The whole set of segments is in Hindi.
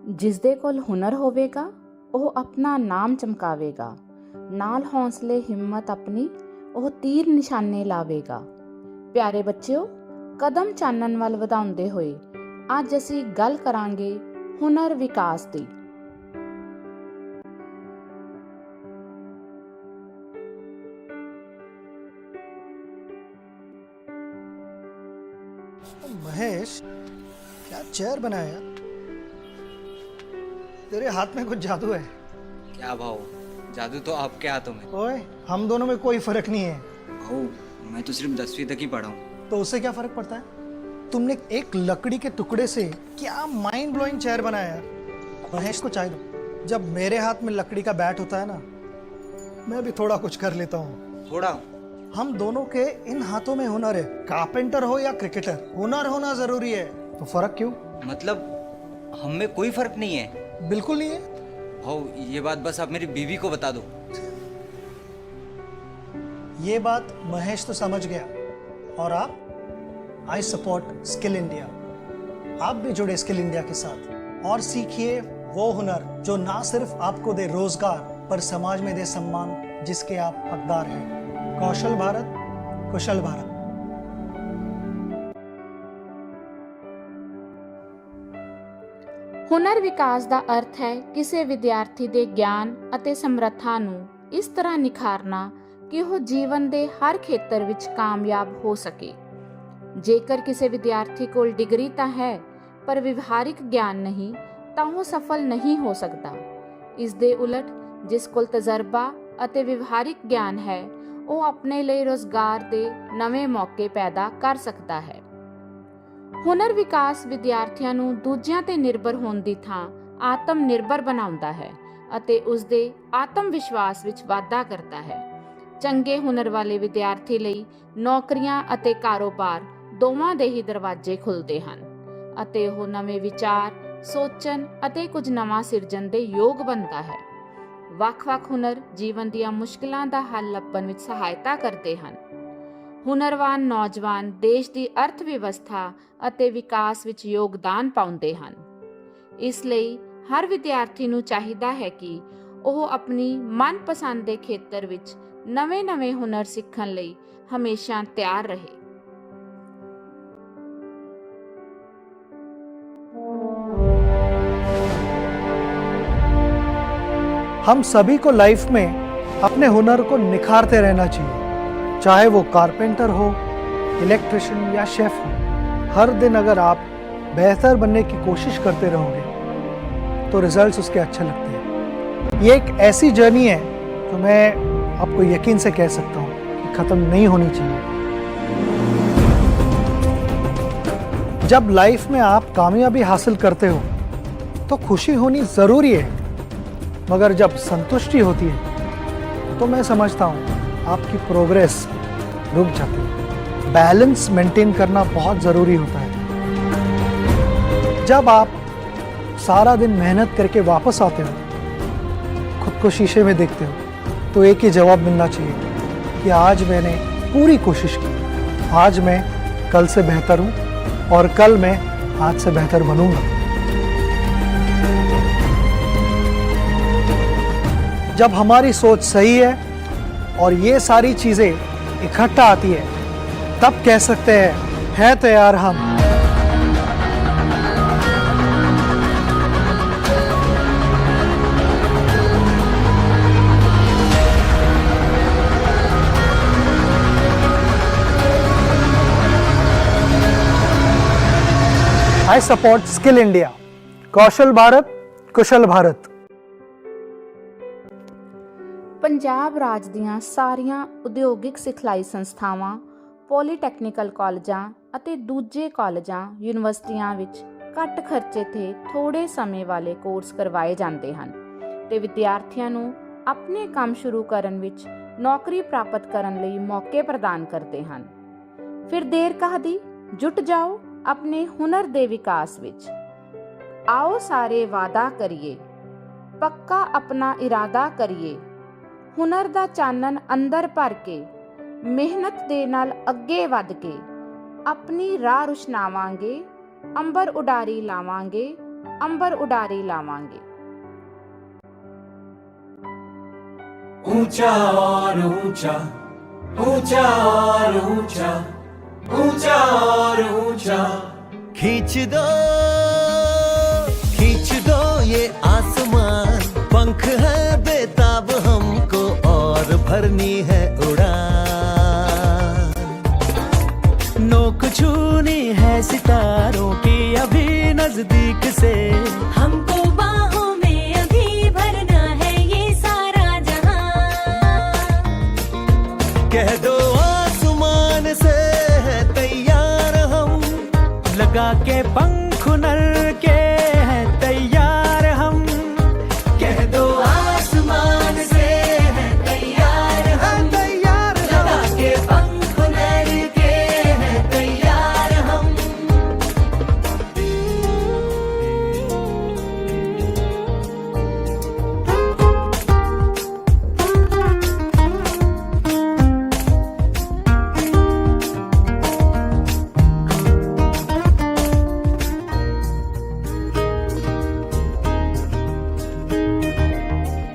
ਜਿਸ ਦੇ ਕੋਲ ਹੁਨਰ ਹੋਵੇਗਾ ਉਹ ਆਪਣਾ ਨਾਮ ਚਮਕਾਵੇਗਾ, ਨਾਲ ਹੌਸਲੇ ਹਿੰਮਤ ਆਪਣੀ ਉਹ ਤੀਰ ਨਿਸ਼ਾਨੇ ਲਾਵੇਗਾ। ਪਿਆਰੇ ਬੱਚਿਓ, ਕਦਮ ਚਾਨਣ ਵੱਲ ਵਧਾਉਂਦੇ ਹੋਏ ਅੱਜ ਅਸੀਂ ਗੱਲ ਕਰਾਂਗੇ ਹੁਨਰ ਵਿਕਾਸ ਦੀ। महेश, क्या चेयर बनाया यार? तेरे हाथ में कुछ जादू है। क्या भाऊ, जादू तो आपके हाथों में। ओए, हम दोनों में कोई फर्क नहीं है। भाऊ, मैं तो सिर्फ 10वीं तक ही पढ़ा हूँ। तो उससे क्या फर्क पड़ता है? तुमने एक लकड़ी के टुकड़े से क्या माइंड ब्लोइंग चेयर बनाया यार। महेश को चाय दो। जब मेरे हाथ में लकड़ी का बैट होता है ना, मैं भी थोड़ा कुछ कर लेता हूँ। थोड़ा? हम दोनों के इन हाथों में हुनर है। कारपेंटर हो या क्रिकेटर, हुनर होना जरूरी है। तो फर्क क्यों? मतलब हम में कोई फर्क नहीं है? बिल्कुल नहीं है। भाऊ, ये बात बस आप मेरी बीवी को बता दो। ये बात महेश तो समझ गया। और आप, आई सपोर्ट स्किल इंडिया। आप भी जुड़े स्किल इंडिया के साथ और सीखिए वो हुनर जो ना सिर्फ आपको दे रोजगार पर समाज में दे सम्मान जिसके आप हकदार हैं। कौशल भारत, कुशल भारत। ਹੁਨਰ ਵਿਕਾਸ ਦਾ ਅਰਥ ਹੈ ਕਿਸੇ ਵਿਦਿਆਰਥੀ ਦੇ ਗਿਆਨ ਅਤੇ ਸਮਰੱਥਾ ਨੂੰ ਇਸ ਤਰ੍ਹਾਂ ਨਿਖਾਰਨਾ ਕਿ ਉਹ ਜੀਵਨ ਦੇ ਹਰ ਖੇਤਰ ਵਿੱਚ ਕਾਮਯਾਬ ਹੋ ਸਕੇ। ਜੇਕਰ ਕਿਸੇ ਵਿਦਿਆਰਥੀ ਕੋਲ ਡਿਗਰੀ ਤਾਂ ਹੈ ਪਰ ਵਿਵਹਾਰਿਕ ਗਿਆਨ ਨਹੀਂ ਤਾਂ ਉਹ ਸਫਲ ਨਹੀਂ ਹੋ ਸਕਦਾ। ਇਸ ਦੇ ਉਲਟ ਜਿਸ ਕੋਲ ਤਜਰਬਾ ਅਤੇ ਵਿਵਹਾਰਿਕ ਗਿਆਨ ਹੈ ਉਹ ਆਪਣੇ ਲਈ ਰੋਜ਼ਗਾਰ ਦੇ ਨਵੇਂ ਮੌਕੇ ਪੈਦਾ ਕਰ ਸਕਦਾ ਹੈ। ਹੁਨਰ ਵਿਕਾਸ ਵਿਦਿਆਰਥੀਆਂ ਨੂੰ ਦੂਜਿਆਂ ਤੇ ਨਿਰਭਰ ਹੋਣ ਦੀ ਥਾਂ ਆਤਮ ਨਿਰਭਰ ਬਣਾਉਂਦਾ ਹੈ ਅਤੇ ਉਸ ਦੇ ਆਤਮ ਵਿਸ਼ਵਾਸ ਵਿੱਚ ਵਾਧਾ ਕਰਦਾ ਹੈ। ਚੰਗੇ ਹੁਨਰ ਵਾਲੇ ਵਿਦਿਆਰਥੀ ਲਈ ਨੌਕਰੀਆਂ ਅਤੇ ਕਾਰੋਬਾਰ ਦੋਵਾਂ ਦੇ ਹੀ ਦਰਵਾਜ਼ੇ ਖੁੱਲ੍ਹਦੇ ਹਨ ਅਤੇ ਉਹ ਨਵੇਂ ਵਿਚਾਰ ਸੋਚਣ ਅਤੇ ਕੁਝ ਨਵਾਂ ਸਿਰਜਣ ਦੇ ਯੋਗ ਬਣਦਾ ਹੈ। ਵੱਖ-ਵੱਖ ਹੁਨਰ ਜੀਵਨ ਦੀਆਂ ਮੁਸ਼ਕਿਲਾਂ ਦਾ ਹੱਲ ਲੱਭਣ ਵਿੱਚ ਸਹਾਇਤਾ ਕਰਦੇ ਹਨ। ਹੁਨਰਵਾਨ ਨੌਜਵਾਨ ਦੇਸ਼ ਦੀ ਅਰਥ ਵਿਵਸਥਾ ਅਤੇ ਵਿਕਾਸ ਵਿੱਚ ਯੋਗਦਾਨ ਪਾਉਂਦੇ ਹਨ। ਇਸ ਲਈ ਹਰ ਵਿਦਿਆਰਥੀ ਨੂੰ ਚਾਹੀਦਾ ਹੈ ਕਿ ਉਹ ਆਪਣੀ ਮਨਪਸੰਦ ਦੇ ਖੇਤਰ ਵਿੱਚ ਨਵੇਂ-ਨਵੇਂ ਹੁਨਰ ਸਿੱਖਣ ਲਈ ਹਮੇਸ਼ਾ ਤਿਆਰ ਰਹੇ। हम सभी को लाइफ में अपने हुनर को निखारते रहना चाहिए, चाहे वो कारपेंटर हो, इलेक्ट्रिशियन या शेफ हो। हर दिन अगर आप बेहतर बनने की कोशिश करते रहोगे तो रिजल्ट्स उसके अच्छे लगते हैं। ये एक ऐसी जर्नी है जो मैं आपको यकीन से कह सकता हूँ कि ख़त्म नहीं होनी चाहिए। जब लाइफ में आप कामयाबी हासिल करते हो तो खुशी होनी ज़रूरी है, मगर जब संतुष्टि होती है तो मैं समझता हूँ आपकी प्रोग्रेस रुक जाती है। बैलेंस मेंटेन करना बहुत ज़रूरी होता है। जब आप सारा दिन मेहनत करके वापस आते हो, खुद को शीशे में देखते हो तो एक ही जवाब मिलना चाहिए कि आज मैंने पूरी कोशिश की, आज मैं कल से बेहतर हूँ और कल मैं आज से बेहतर बनूंगा। जब हमारी सोच सही है और ये सारी चीज़ें इकट्ठा आती है तब कह सकते हैं तैयार हम। I support skill India. कौशल भारत, कुशल भारत। ਪੰਜਾਬ ਰਾਜ ਦੀਆਂ ਸਾਰੀਆਂ ਉਦਯੋਗਿਕ ਸਿਖਲਾਈ ਸੰਸਥਾਵਾਂ, ਪੋਲੀਟੈਕਨੀਕਲ ਕਾਲਜਾਂ ਅਤੇ ਦੂਜੇ ਕਾਲਜਾਂ, ਯੂਨੀਵਰਸਿਟੀਆਂ ਵਿੱਚ ਘੱਟ ਖਰਚੇ ਤੇ ਥੋੜੇ ਸਮੇਂ ਵਾਲੇ ਕੋਰਸ ਕਰਵਾਏ ਜਾਂਦੇ ਹਨ ਤੇ ਵਿਦਿਆਰਥੀਆਂ ਨੂੰ ਆਪਣੇ ਕੰਮ ਸ਼ੁਰੂ ਕਰਨ ਵਿੱਚ ਨੌਕਰੀ ਪ੍ਰਾਪਤ ਕਰਨ ਲਈ ਮੌਕੇ ਪ੍ਰਦਾਨ ਕਰਦੇ ਹਨ। ਫਿਰ ਦੇਰ ਕਾਹਦੀ, ਜੁਟ ਜਾਓ ਆਪਣੇ ਹੁਨਰ ਦੇ ਵਿਕਾਸ ਵਿੱਚ। ਆਓ ਸਾਰੇ ਵਾਅਦਾ ਕਰੀਏ, ਪੱਕਾ ਆਪਣਾ ਇਰਾਦਾ ਕਰੀਏ, ਹੁਨਰ ਦਾ ਚਾਨਣ ਅੰਦਰ ਭਰ ਕੇ ਮਿਹਨਤ ਦੇ ਨਾਲ ਅੱਗੇ ਵਧ ਕੇ ਆਪਣੀ ਰਾਹ ਰੁਸ਼ਨਾਵਾਂਗੇ, ਅੰਬਰ ਉਡਾਰੀ ਲਾਵਾਂਗੇ, ਅੰਬਰ ਉਡਾਰੀ ਲਾਵਾਂਗੇ। ऊंचा और ऊंचा, ऊंचा और ऊंचा, ऊंचा और ऊंचा, खींच दो ये आसमान, पंख है बेताब हमको और भरनी है उड़ान। नोक छूनी है सितारों की अभी नजदीक से, हमको बाहों में अभी भरना है ये सारा जहां। कह दो आसमान से है तैयार हम, लगा के पंख नर के हैं तैयार हम। कह दो आसमान से है तैयार हम, लगा के पंख नर के हैं तैयार हम।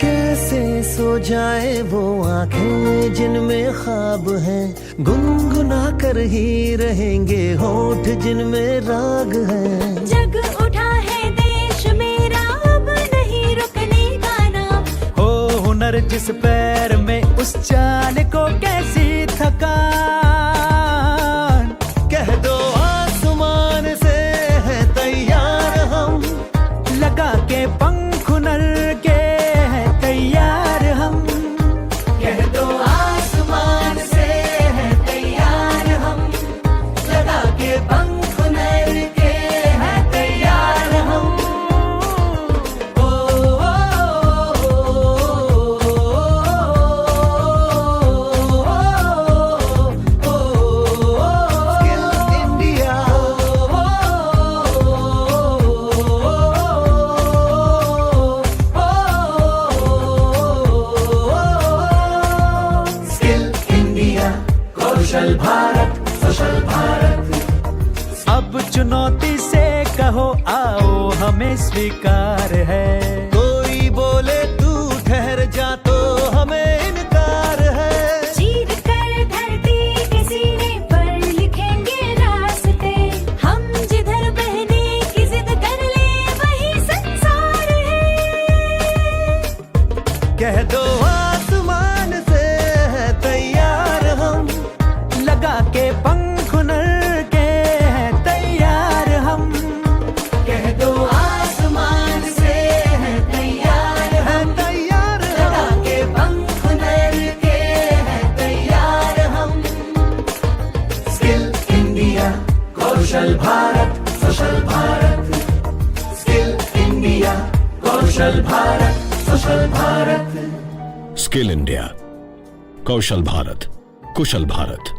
कैसे सो जाए वो आंखें जिनमें ख्वाब हैं, गुनगुना कर ही रहेंगे होठ जिनमें राग है। जग उठा है देश मेरा, अब नहीं रुकने का नाम। हो हुनर जिस पैर में उस चाल को कैसी थकान। कह दो आसमान से है तैयार हम, लगा के पंख नर के हैं तैयार हम। कह दो आसमान से है तैयार हम, लगा के पंख नर के हैं तैयार हम। कौशल भारत, सोशल भारत। अब चुनौती से कहो आओ हमें स्वीकार है, कोई बोले तू ठहर जा तो हमें इनकार है। चीर कर धरती के सीने पर लिखेंगे रास्ते, हम जिधर बहने की जिद कर ले वही संसार है। कह दो आसमान से है तैयार हम, लगा के पंख नर के हैं तैयार हम। कह दो आसमान से है तैयार हम, लगा के पंख नर के हैं तैयार हम। स्किल इंडिया, कौशल Bharat, social Bharat. Skill India, कौशल Bharat, social Bharat. Skill India, कौशल भारत, कुशल भारत।